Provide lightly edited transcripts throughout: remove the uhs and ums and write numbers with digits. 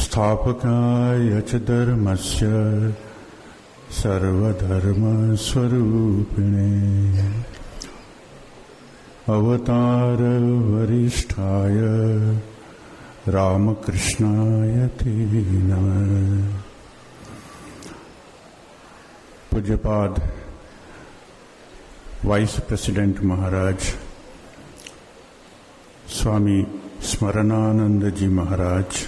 स्थापकाय च धर्मस्य सर्वधर्मस्वरूपिणे अवतार वरिष्ठाय रामकृष्णाय ते नमः। पूज्यपाद वाइस प्रेसिडेंट महाराज स्वामी स्मरणानंद जी महाराज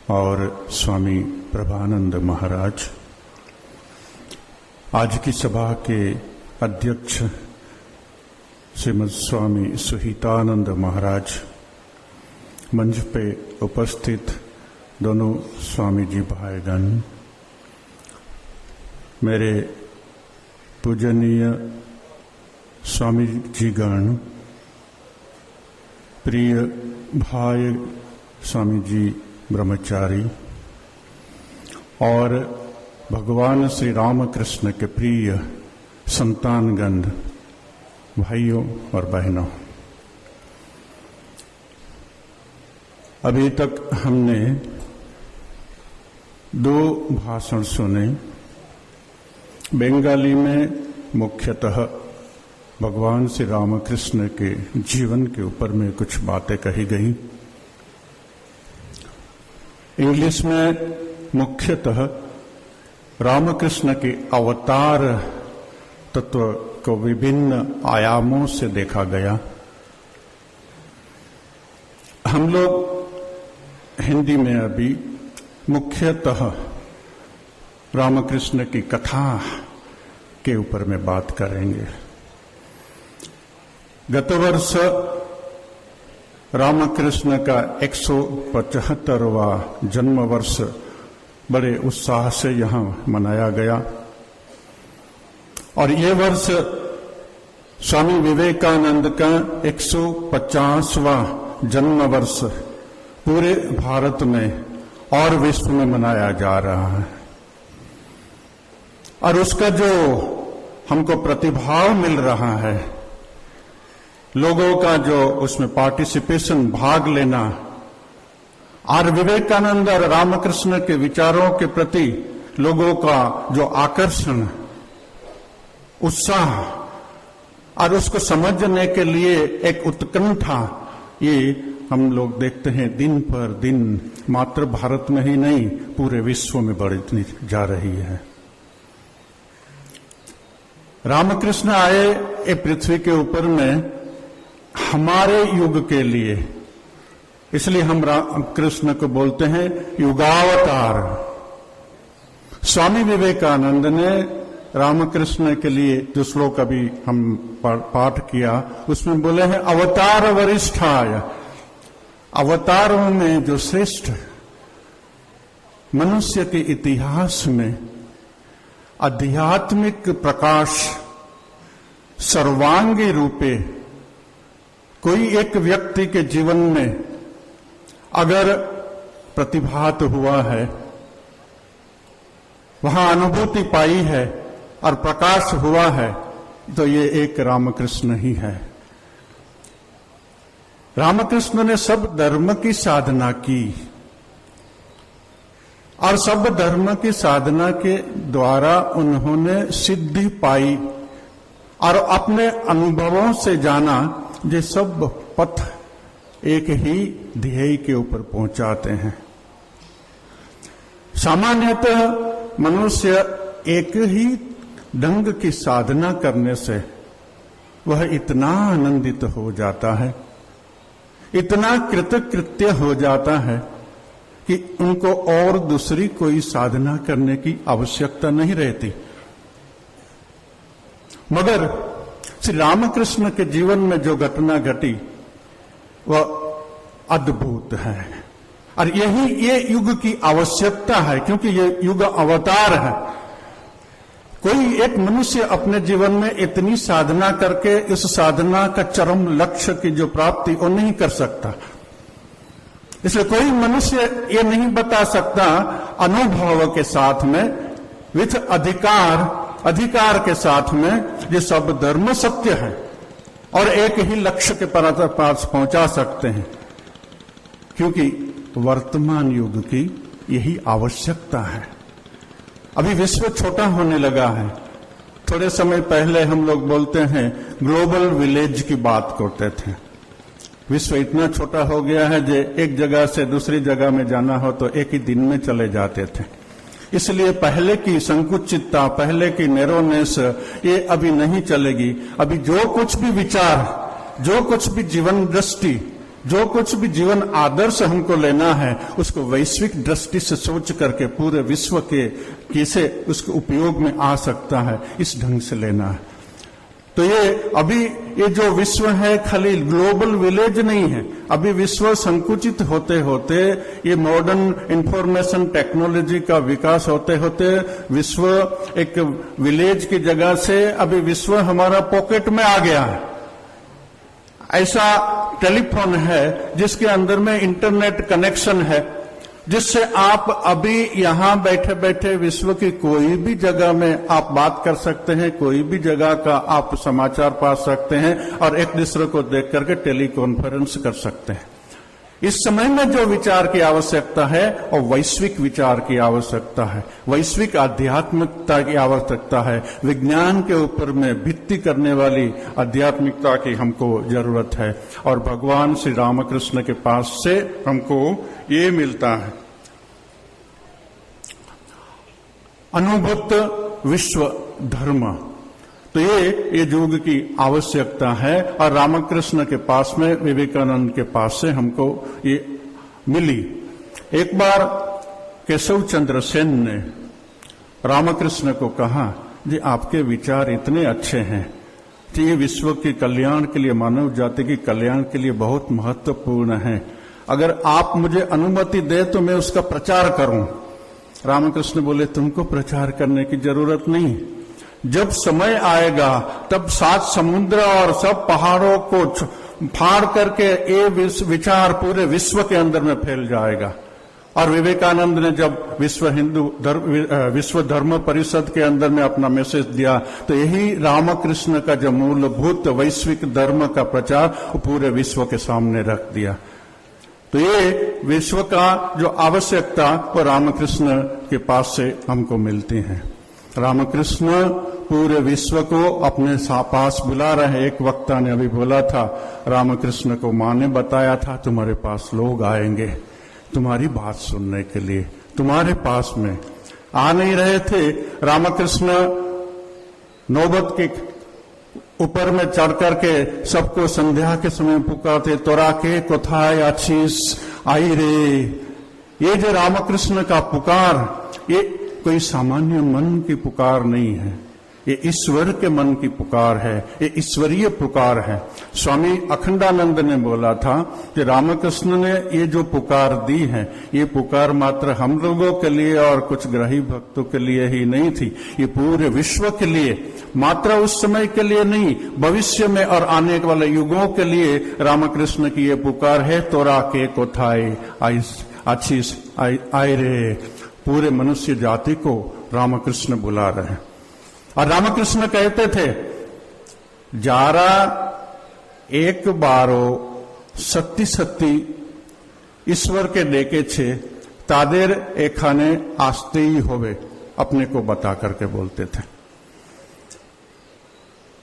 और स्वामी प्रभानंद महाराज, आज की सभा के अध्यक्ष श्रीमद स्वामी सुहितानंद महाराज, मंच पे उपस्थित दोनों स्वामी जी भाईगण, मेरे पूजनीय स्वामी जी गण, प्रिय भाई स्वामी जी ब्रह्मचारी और भगवान श्री रामकृष्ण के प्रिय संतानगण, भाइयों और बहनों, अभी तक हमने दो भाषण सुने। बंगाली में मुख्यतः भगवान श्री रामकृष्ण के जीवन के ऊपर में कुछ बातें कही गई। इंग्लिश में मुख्यतः रामकृष्ण के अवतार तत्व को विभिन्न आयामों से देखा गया। हम लोग हिंदी में अभी मुख्यतः रामकृष्ण की कथा के ऊपर में बात करेंगे। गत वर्ष रामकृष्ण का 175वां जन्म वर्ष बड़े उत्साह से यहाँ मनाया गया और ये वर्ष स्वामी विवेकानंद का 150वां जन्म वर्ष पूरे भारत में और विश्व में मनाया जा रहा है। और उसका जो हमको प्रतिभाव मिल रहा है, लोगों का जो उसमें पार्टिसिपेशन, भाग लेना, और विवेकानंद और रामकृष्ण के विचारों के प्रति लोगों का जो आकर्षण, उत्साह और उसको समझने के लिए एक उत्कंठा, ये हम लोग देखते हैं दिन पर दिन मात्र भारत में ही नहीं पूरे विश्व में बढ़ती जा रही है। रामकृष्ण आए ये पृथ्वी के ऊपर में हमारे युग के लिए, इसलिए हम रामकृष्ण को बोलते हैं युगावतार। स्वामी विवेकानंद ने रामकृष्ण के लिए जो श्लोक अभी हम पाठ किया, उसमें बोले हैं अवतार वरिष्ठाय। अवतारों में जो श्रेष्ठ, मनुष्य के इतिहास में आध्यात्मिक प्रकाश सर्वांगी रूपे कोई एक व्यक्ति के जीवन में अगर प्रतिभात हुआ है, वहां अनुभूति पाई है और प्रकाश हुआ है, तो ये एक रामकृष्ण ही है। रामकृष्ण ने सब धर्म की साधना की और सब धर्म की साधना के द्वारा उन्होंने सिद्धि पाई और अपने अनुभवों से जाना ये सब पथ एक ही ध्येय के ऊपर पहुंचाते हैं। सामान्यतः मनुष्य एक ही ढंग की साधना करने से वह इतना आनंदित हो जाता है, इतना कृतकृत्य हो जाता है कि उनको और दूसरी कोई साधना करने की आवश्यकता नहीं रहती। मगर श्री रामकृष्ण के जीवन में जो घटना घटी वह अद्भुत है। और ये युग की आवश्यकता है, क्योंकि ये युग अवतार है। कोई एक मनुष्य अपने जीवन में इतनी साधना करके इस साधना का चरम लक्ष्य की जो प्राप्ति वो नहीं कर सकता। इसलिए कोई मनुष्य ये नहीं बता सकता अनुभव के साथ में, विथ अधिकार के साथ में, ये सब धर्म सत्य है और एक ही लक्ष्य के पास पहुंचा सकते हैं, क्योंकि वर्तमान युग की यही आवश्यकता है। अभी विश्व छोटा होने लगा है। थोड़े समय पहले हम लोग बोलते हैं ग्लोबल विलेज की बात करते थे। विश्व इतना छोटा हो गया है कि एक जगह से दूसरी जगह में जाना हो तो एक ही दिन में चले जाते थे। इसलिए पहले की संकुचितता, पहले की नैरोनेस ये अभी नहीं चलेगी। अभी जो कुछ भी विचार, जो कुछ भी जीवन दृष्टि, जो कुछ भी जीवन आदर्श हमको लेना है, उसको वैश्विक दृष्टि से सोच करके पूरे विश्व के कैसे उसके उपयोग में आ सकता है, इस ढंग से लेना है। तो ये जो विश्व है खाली ग्लोबल विलेज नहीं है। अभी विश्व संकुचित होते होते, ये मॉडर्न इंफॉर्मेशन टेक्नोलॉजी का विकास होते होते विश्व एक विलेज की जगह से अभी विश्व हमारा पॉकेट में आ गया है। ऐसा टेलीफोन है जिसके अंदर में इंटरनेट कनेक्शन है, जिससे आप अभी यहां बैठे बैठे विश्व की कोई भी जगह में आप बात कर सकते हैं, कोई भी जगह का आप समाचार पा सकते हैं और एक दूसरे को देख करके टेली कॉन्फ्रेंस कर सकते हैं। इस समय में जो विचार की आवश्यकता है और वैश्विक विचार की आवश्यकता है, वैश्विक आध्यात्मिकता की आवश्यकता है। विज्ञान के ऊपर में भित्ति करने वाली आध्यात्मिकता की हमको जरूरत है और भगवान श्री रामकृष्ण के पास से हमको ये मिलता है। अनुभूत विश्व धर्म, तो ये युग की आवश्यकता है और रामकृष्ण के पास में, विवेकानंद के पास से हमको ये मिली। एक बार केशव चंद्र सेन ने रामकृष्ण को कहा, जी आपके विचार इतने अच्छे हैं कि ये विश्व के कल्याण के लिए, मानव जाति के कल्याण के लिए बहुत महत्वपूर्ण है। अगर आप मुझे अनुमति दे तो मैं उसका प्रचार करूं। रामकृष्ण बोले, तुमको प्रचार करने की जरूरत नहीं। जब समय आएगा तब 7 समुद्र और सब पहाड़ों को फाड़ करके ये विचार पूरे विश्व के अंदर में फैल जाएगा। और विवेकानंद ने जब विश्व धर्म परिषद के अंदर में अपना मैसेज दिया, तो यही रामकृष्ण का जो मूलभूत वैश्विक धर्म का प्रचार पूरे विश्व के सामने रख दिया। तो ये विश्व का जो आवश्यकता वो रामकृष्ण के पास से हमको मिलती है। रामकृष्ण पूरे विश्व को अपने पास बुला रहे। एक वक्ता ने अभी बोला था, रामकृष्ण को मां ने बताया था तुम्हारे पास लोग आएंगे तुम्हारी बात सुनने के लिए। तुम्हारे पास में आ नहीं रहे थे। रामकृष्ण नौबत के ऊपर में चढ़ करके सबको संध्या के समय पुकारते, तोरा के कोथाय आशीष आई रे। ये जो रामकृष्ण का पुकार, ये कोई सामान्य मन की पुकार नहीं है, ये ईश्वर के मन की पुकार है, ये ईश्वरीय पुकार है। स्वामी अखंडानंद ने बोला था कि रामकृष्ण ने ये जो पुकार दी है, ये पुकार मात्र हम लोगों के लिए और कुछ ग्रही भक्तों के लिए ही नहीं थी, ये पूरे विश्व के लिए, मात्र उस समय के लिए नहीं, भविष्य में और आने वाले युगों के लिए रामकृष्ण की ये पुकार है। तोरा के कोथाई आशीष आए रे। पूरे मनुष्य जाति को रामकृष्ण बुला रहे हैं। और रामकृष्ण कहते थे, जारा एक बारो सत्ती सत्ती ईश्वर के डेके छे तादेर एखाने आस्ते ही होवे, अपने को बता करके बोलते थे।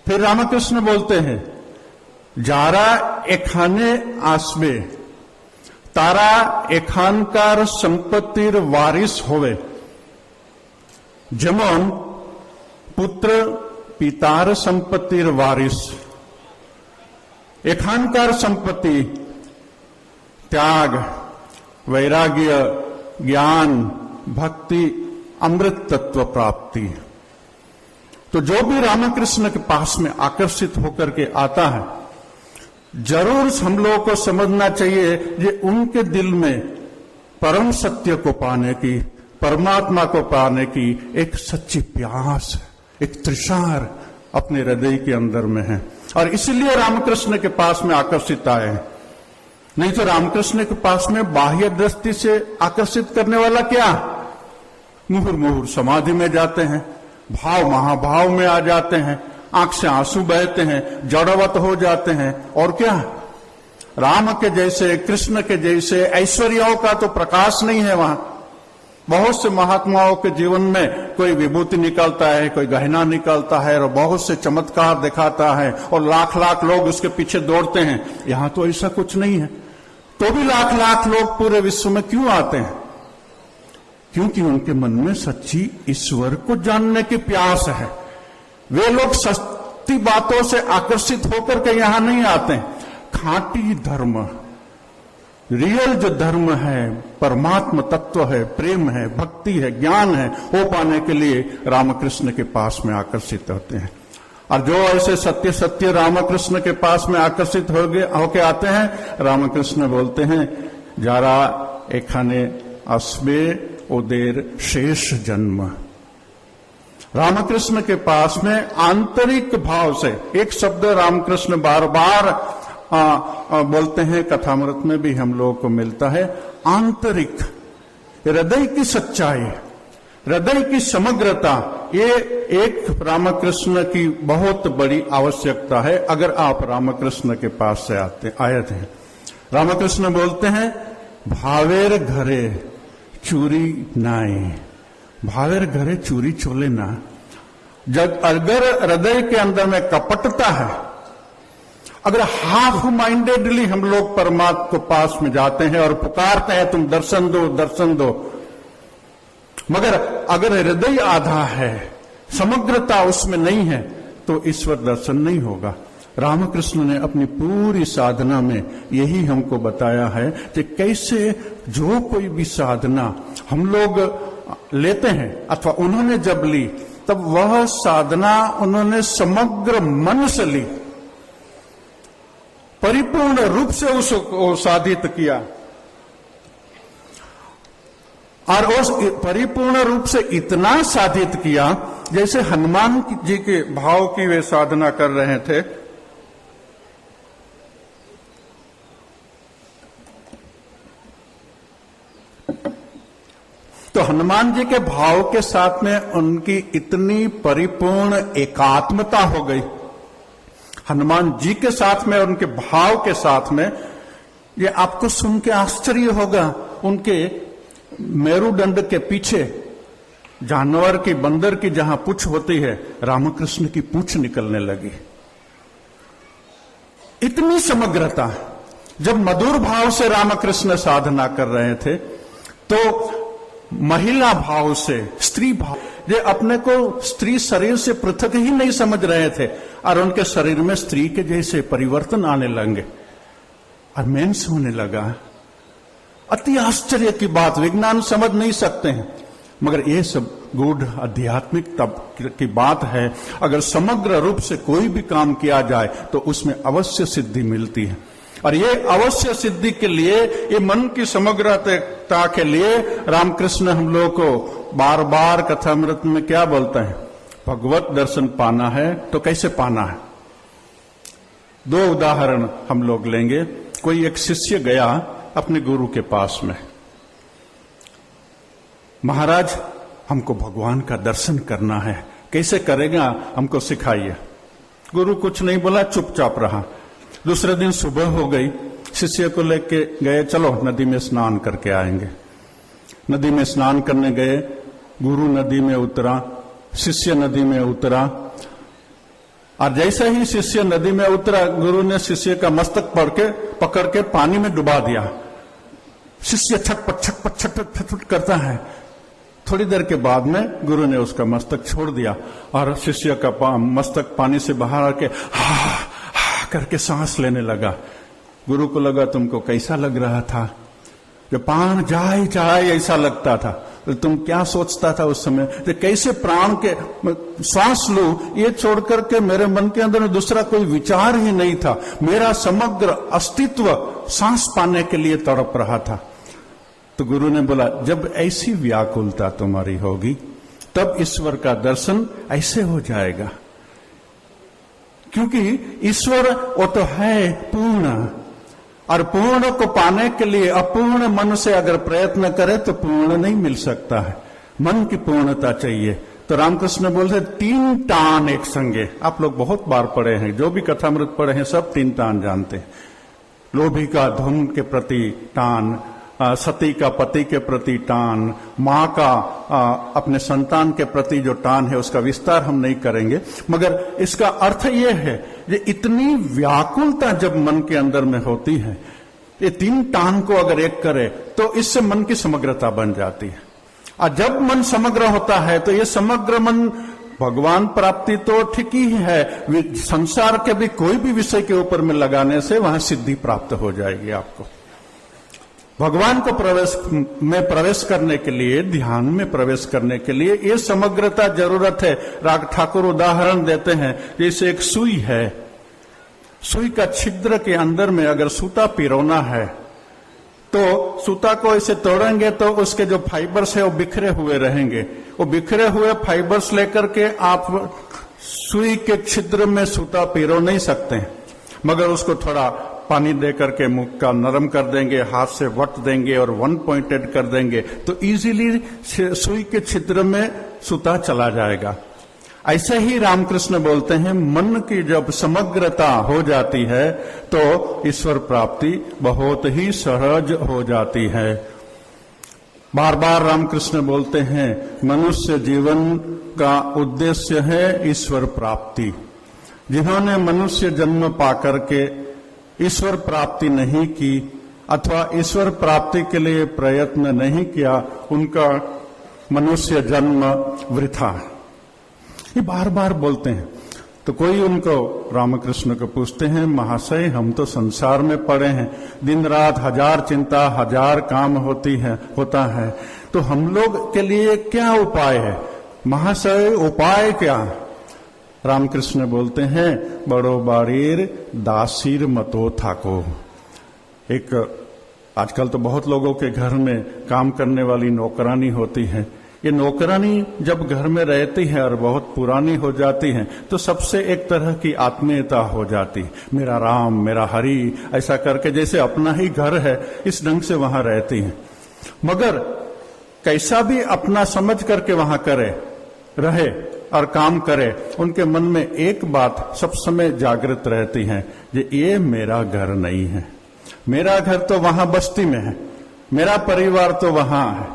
फिर रामकृष्ण बोलते हैं, जारा एखाने आसबे तारा एखानकार संपत्तिर वारिस होवे, जेमन पुत्र पितार संपत्तिर वारिस। एखानकार संपत्ति त्याग, वैराग्य, ज्ञान, भक्ति, अमृत तत्व प्राप्ति। तो जो भी रामकृष्ण के पास में आकर्षित होकर के आता है, जरूर हम लोगों को समझना चाहिए ये उनके दिल में परम सत्य को पाने की, परमात्मा को पाने की एक सच्ची प्यास, एक तृषार अपने हृदय के अंदर में है, और इसलिए रामकृष्ण के पास में आकर्षित आए हैं। नहीं तो रामकृष्ण के पास में बाह्य दृष्टि से आकर्षित करने वाला क्या, मुहुर्मुहुर समाधि में जाते हैं, भाव महाभाव में आ जाते हैं, आंख से आंसू बहते हैं, जड़वत हो जाते हैं, और क्या राम के जैसे कृष्ण के जैसे ऐश्वर्यों का तो प्रकाश नहीं है वहां। बहुत से महात्माओं के जीवन में कोई विभूति निकलता है, कोई गहना निकलता है, और बहुत से चमत्कार दिखाता है, और लाख लाख लोग उसके पीछे दौड़ते हैं। यहां तो ऐसा कुछ नहीं है, तो भी लाख लाख लोग पूरे विश्व में क्यों आते हैं? क्योंकि उनके मन में सच्ची ईश्वर को जानने की प्यास है। वे लोग सस्ती बातों से आकर्षित होकर के यहां नहीं आते। खांटी धर्म, रियल जो धर्म है, परमात्मा तत्व है, प्रेम है, भक्ति है, ज्ञान है, वो पाने के लिए रामकृष्ण के पास में आकर्षित होते हैं। और जो ऐसे सत्य सत्य रामकृष्ण के पास में आकर्षित होके आते हैं, रामकृष्ण बोलते हैं जारा एखाने असबे ओदेर शेष जन्म। रामकृष्ण के पास में आंतरिक भाव से, एक शब्द रामकृष्ण बार बार बोलते हैं, कथामृत में भी हम लोगों को मिलता है, आंतरिक, हृदय की सच्चाई, हृदय की समग्रता, ये एक रामकृष्ण की बहुत बड़ी आवश्यकता है। अगर आप रामकृष्ण के पास से आए थे, रामकृष्ण बोलते हैं भावेर घरे चूरी नाई, भावेर घरे चूरी चोले ना। जब अगर हृदय के अंदर में कपटता है, अगर हाफ माइंडेडली हम लोग परमात्मा को पास में जाते हैं और पुकारते हैं तुम दर्शन दो दर्शन दो, मगर अगर हृदय आधा है, समग्रता उसमें नहीं है, तो ईश्वर दर्शन नहीं होगा। रामकृष्ण ने अपनी पूरी साधना में यही हमको बताया है कि कैसे जो कोई भी साधना हम लोग लेते हैं अथवा उन्होंने जब ली, तब वह साधना उन्होंने समग्र मन से ली, परिपूर्ण रूप से उसको साधित किया, और उस परिपूर्ण रूप से इतना साधित किया जैसे हनुमान जी के भाव की वे साधना कर रहे थे। तो हनुमान जी के भाव के साथ में उनकी इतनी परिपूर्ण एकात्मता हो गई, हनुमान जी के साथ में, उनके भाव के साथ में। ये आपको सुन के आश्चर्य होगा, उनके मेरुदंड के पीछे जानवर की, बंदर की जहां पूंछ होती है, रामकृष्ण की पूंछ निकलने लगी। इतनी समग्रता। जब मधुर भाव से रामकृष्ण साधना कर रहे थे, तो महिला भाव से, स्त्री भाव, ये अपने को स्त्री शरीर से पृथक ही नहीं समझ रहे थे, और उनके शरीर में स्त्री के जैसे परिवर्तन आने लगे और मेंस होने लगा। अति आश्चर्य की बात, विज्ञान समझ नहीं सकते हैं, मगर ये सब गूढ़ आध्यात्मिक तब की बात है। अगर समग्र रूप से कोई भी काम किया जाए तो उसमें अवश्य सिद्धि मिलती है, और ये अवश्य सिद्धि के लिए, ये मन की समग्रता के लिए रामकृष्ण हम लोग को बार बार कथामृत में क्या बोलते हैं, भगवत दर्शन पाना है तो कैसे पाना है। दो उदाहरण हम लोग लेंगे। कोई एक शिष्य गया अपने गुरु के पास में, महाराज हमको भगवान का दर्शन करना है, कैसे करेगा हमको सिखाइए। गुरु कुछ नहीं बोला, चुपचाप रहा। दूसरे दिन सुबह हो गई, शिष्य को लेके गए, चलो नदी में स्नान करके आएंगे। नदी में स्नान करने गए, गुरु नदी में उतरा, शिष्य नदी में उतरा, और जैसे ही शिष्य नदी में उतरा, गुरु ने शिष्य का मस्तक पकड़ के पानी में डुबा दिया। शिष्य छटपट छटपट छटपट छटपट करता है। थोड़ी देर के बाद में गुरु ने उसका मस्तक छोड़ दिया, और शिष्य का मस्तक पानी से बाहर आके हा हा करके सांस लेने लगा। गुरु को लगा तुमको कैसा लग रहा था? जब प्राण जाए जाए ऐसा लगता था। तुम क्या सोचता था उस समय, तो कैसे प्राण के श्वास लूं ये छोड़ करके मेरे मन के अंदर दूसरा कोई विचार ही नहीं था, मेरा समग्र अस्तित्व सांस पाने के लिए तड़प रहा था। तो गुरु ने बोला जब ऐसी व्याकुलता तुम्हारी होगी तब ईश्वर का दर्शन ऐसे हो जाएगा, क्योंकि ईश्वर वो तो है पूर्ण, और पूर्ण को पाने के लिए अपूर्ण मन से अगर प्रयत्न करे तो पूर्ण नहीं मिल सकता है, मन की पूर्णता चाहिए। तो रामकृष्ण बोलते 3 टान एक संगे। आप लोग बहुत बार पढ़े हैं, जो भी कथामृत पढ़े हैं सब 3 टान जानते हैं। लोभी का धन के प्रति टान, सती का पति के प्रति टान, माँ का अपने संतान के प्रति जो टान है उसका विस्तार हम नहीं करेंगे, मगर इसका अर्थ यह है कि इतनी व्याकुलता जब मन के अंदर में होती है, ये 3 टान को अगर एक करे तो इससे मन की समग्रता बन जाती है। और जब मन समग्र होता है तो ये समग्र मन भगवान प्राप्ति तो ठीक ही है, संसार के भी कोई भी विषय के ऊपर में लगाने से वहां सिद्धि प्राप्त हो जाएगी। आपको भगवान को प्रवेश करने के लिए, ध्यान में प्रवेश करने के लिए ये समग्रता जरूरत है। राग ठाकुर उदाहरण देते हैं, जैसे एक सुई है, सुई का छिद्र के अंदर में अगर सूता पिरोना है तो सूता को ऐसे तोड़ेंगे तो उसके जो फाइबर्स है वो बिखरे हुए रहेंगे। वो बिखरे हुए फाइबर्स लेकर के आप सुई के छिद्र में सूता पिरो नहीं सकते, मगर उसको थोड़ा पानी दे करके मुख का नरम कर देंगे, हाथ से वट देंगे और 1 पॉइंटेड कर देंगे तो इजीली सुई के छिद्र में सूता चला जाएगा। ऐसे ही रामकृष्ण बोलते हैं, मन की जब समग्रता हो जाती है तो ईश्वर प्राप्ति बहुत ही सहज हो जाती है। बार बार रामकृष्ण बोलते हैं, मनुष्य जीवन का उद्देश्य है ईश्वर प्राप्ति। जिन्होंने मनुष्य जन्म पाकर के ईश्वर प्राप्ति नहीं की अथवा ईश्वर प्राप्ति के लिए प्रयत्न नहीं किया, उनका मनुष्य जन्म वृथा है। ये बार बार बोलते हैं। तो कोई उनको रामकृष्ण को पूछते हैं, महाशय हम तो संसार में पड़े हैं, दिन रात 1000 चिंता 1000 काम होता है, तो हम लोग के लिए क्या उपाय है महाशय, उपाय क्या? रामकृष्ण बोलते हैं, बड़ो बारीर दासीर मतो थाको। एक आजकल तो बहुत लोगों के घर में काम करने वाली नौकरानी होती है। ये नौकरानी जब घर में रहती है और बहुत पुरानी हो जाती है तो सबसे एक तरह की आत्मीयता हो जाती है, मेरा राम मेरा हरि, ऐसा करके जैसे अपना ही घर है इस ढंग से वहां रहती है। मगर कैसा भी अपना समझ करके वहां रहे और काम करे, उनके मन में एक बात सब समय जागृत रहती है, ये मेरा घर नहीं है, मेरा घर तो वहां बस्ती में है, मेरा परिवार तो वहां है।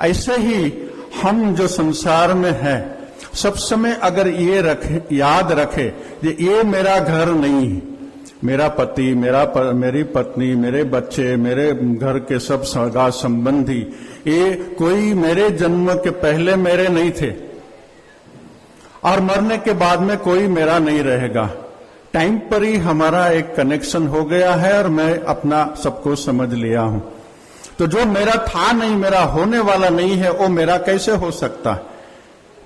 ऐसे ही हम जो संसार में है सब समय अगर ये याद रखे ये मेरा घर नहीं है, मेरा पति मेरी पत्नी मेरे बच्चे मेरे घर के सब सगा संबंधी ये कोई मेरे जन्म के पहले मेरे नहीं थे और मरने के बाद में कोई मेरा नहीं रहेगा। टाइम पर ही हमारा एक कनेक्शन हो गया है और मैं अपना सबको समझ लिया हूं। तो जो मेरा था नहीं, मेरा होने वाला नहीं है, वो मेरा कैसे हो सकता है?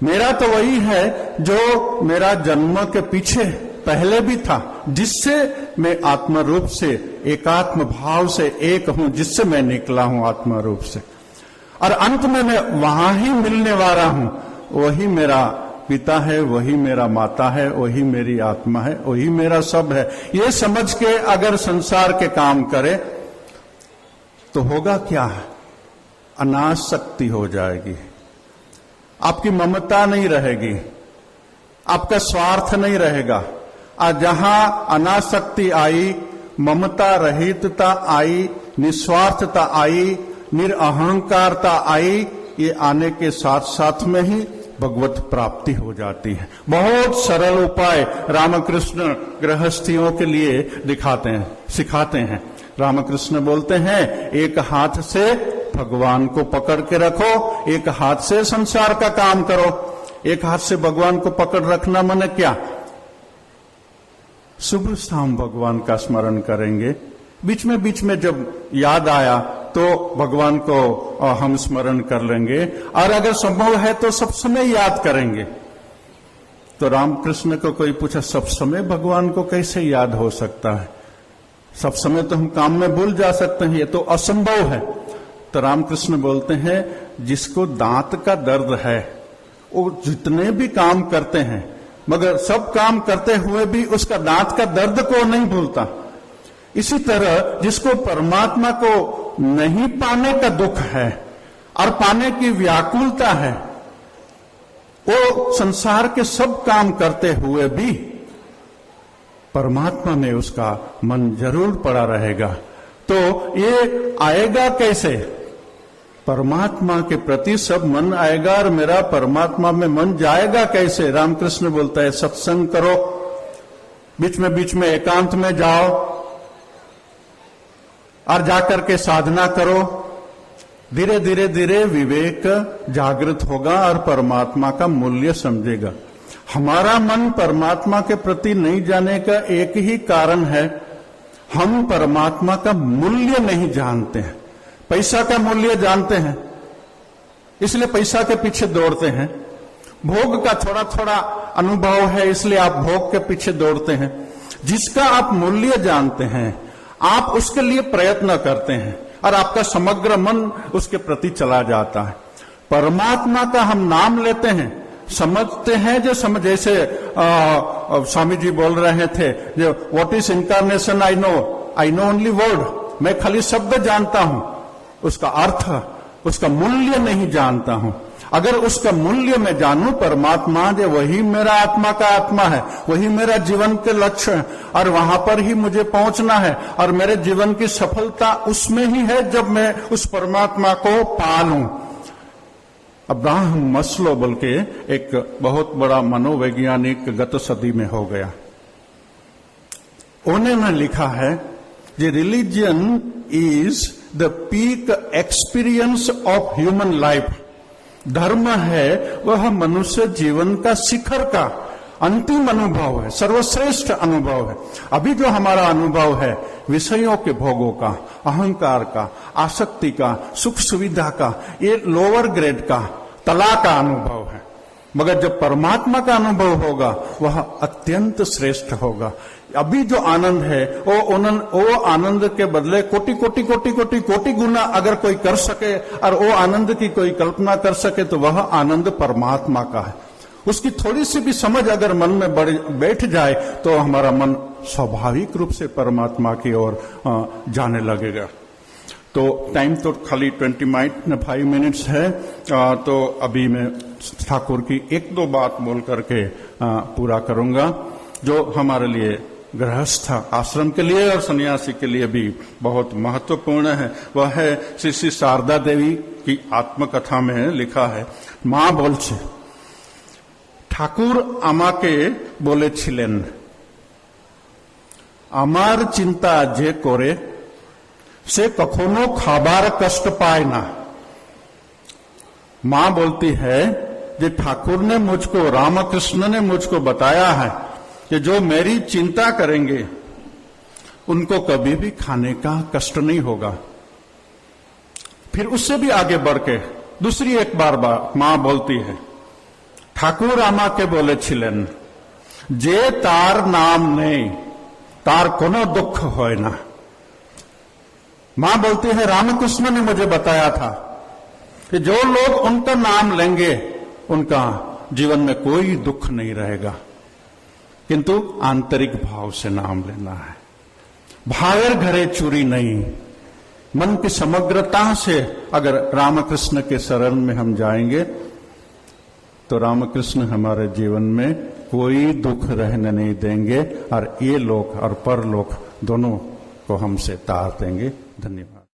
मेरा तो वही है जो मेरा जन्म के पीछे पहले भी था, जिससे मैं आत्म रूप से एकात्म भाव से एक हूं, जिससे मैं निकला हूं आत्म रूप से, और अंत में मैं वहां ही मिलने वाला हूं। वही मेरा पिता है, वही मेरा माता है, वही मेरी आत्मा है, वही मेरा सब है। ये समझ के अगर संसार के काम करे तो होगा क्या? अनासक्ति हो जाएगी, आपकी ममता नहीं रहेगी, आपका स्वार्थ नहीं रहेगा। और जहां अनासक्ति आई, ममता रहितता आई, निस्वार्थता आई, निरअहंकारता आई, ये आने के साथ साथ में ही भगवत प्राप्ति हो जाती है। बहुत सरल उपाय रामकृष्ण गृहस्थियों के लिए दिखाते हैं, सिखाते हैं। रामकृष्ण बोलते हैं, एक हाथ से भगवान को पकड़ के रखो, एक हाथ से संसार का काम करो। एक हाथ से भगवान को पकड़ रखना माने क्या? सुबह शाम भगवान का स्मरण करेंगे, बीच में जब याद आया तो भगवान को हम स्मरण कर लेंगे, और अगर संभव है तो सब समय याद करेंगे। तो रामकृष्ण को कोई पूछा, सब समय भगवान को कैसे याद हो सकता है? सब समय तो हम काम में भूल जा सकते हैं, ये तो असंभव है। तो रामकृष्ण बोलते हैं, जिसको दांत का दर्द है वो जितने भी काम करते हैं, मगर सब काम करते हुए भी उसका दांत का दर्द को नहीं भूलता। इसी तरह जिसको परमात्मा को नहीं पाने का दुख है और पाने की व्याकुलता है, वो संसार के सब काम करते हुए भी परमात्मा में उसका मन जरूर पड़ा रहेगा। तो ये आएगा कैसे? परमात्मा के प्रति सब मन आएगा, और मेरा परमात्मा में मन जाएगा कैसे? रामकृष्ण बोलता है, सत्संग करो, बीच में एकांत में जाओ और जाकर के साधना करो। धीरे धीरे विवेक जागृत होगा और परमात्मा का मूल्य समझेगा। हमारा मन परमात्मा के प्रति नहीं जाने का एक ही कारण है, हम परमात्मा का मूल्य नहीं जानते हैं। पैसा का मूल्य जानते हैं, इसलिए पैसा के पीछे दौड़ते हैं। भोग का थोड़ा थोड़ा अनुभव है, इसलिए आप भोग के पीछे दौड़ते हैं। जिसका आप मूल्य जानते हैं, आप उसके लिए प्रयत्न करते हैं और आपका समग्र मन उसके प्रति चला जाता है। परमात्मा का हम नाम लेते हैं, समझते हैं, जो समझ, जैसे स्वामी जी बोल रहे थे, जो what is incarnation, I know only word, मैं खाली शब्द जानता हूं, उसका अर्थ, उसका मूल्य नहीं जानता हूं। अगर उसका मूल्य मैं जानूं, परमात्मा जो वही मेरा आत्मा का आत्मा है, वही मेरा जीवन के लक्ष्य है, और वहां पर ही मुझे पहुंचना है, और मेरे जीवन की सफलता उसमें ही है जब मैं उस परमात्मा को पा लूं। अब्राहम मस्लो बोल के एक बहुत बड़ा मनोवैज्ञानिक गत सदी में हो गया, उन्होंने लिखा है, the religion is the peak experience of human life. धर्म है वह मनुष्य जीवन का शिखर का अंतिम अनुभव है, सर्वश्रेष्ठ अनुभव है। अभी जो हमारा अनुभव है विषयों के भोगों का, अहंकार का, आसक्ति का, सुख सुविधा का, ये लोअर ग्रेड का, तला का अनुभव है। मगर जब परमात्मा का अनुभव होगा वह अत्यंत श्रेष्ठ होगा। अभी जो आनंद है वो आनंद के बदले कोटि कोटि कोटि कोटि कोटि गुना अगर कोई कर सके और वो आनंद की कोई कल्पना कर सके तो वह आनंद परमात्मा का है। उसकी थोड़ी सी भी समझ अगर मन में बैठ जाए तो हमारा मन स्वाभाविक रूप से परमात्मा की ओर जाने लगेगा। तो टाइम तो खाली 25 मिनट्स है, तो अभी मैं ठाकुर की एक दो बात बोल करके पूरा करूंगा, जो हमारे लिए गृहस्थ आश्रम के लिए और सन्यासी के लिए भी बहुत महत्वपूर्ण है। वह है श्री शारदा देवी की आत्मकथा में लिखा है, मां बोलছে, ठाकुर আমাকে বলেছিলেন, আমার চিন্তা যে করে সে কখনো খাবার কষ্ট পায় না। मां बोलती है कि ठाकुर ने मुझको, रामकृष्ण ने मुझको बताया है कि जो मेरी चिंता करेंगे उनको कभी भी खाने का कष्ट नहीं होगा। फिर उससे भी आगे बढ़ के दूसरी एक बार मां बोलती है, ठाकुर আমাকে বলেছিলেন যে তার নাম নেই তার কোনো दुख হয় না। मां बोलती है, रामकृष्ण ने मुझे बताया था कि जो लोग उनका नाम लेंगे उनका जीवन में कोई दुख नहीं रहेगा, किंतु आंतरिक भाव से नाम लेना है। भावेर घरे चूरी नहीं, मन की समग्रता से अगर रामकृष्ण के शरण में हम जाएंगे तो रामकृष्ण हमारे जीवन में कोई दुख रहने नहीं देंगे और ये लोक और परलोक दोनों को हमसे तार देंगे। धन्यवाद।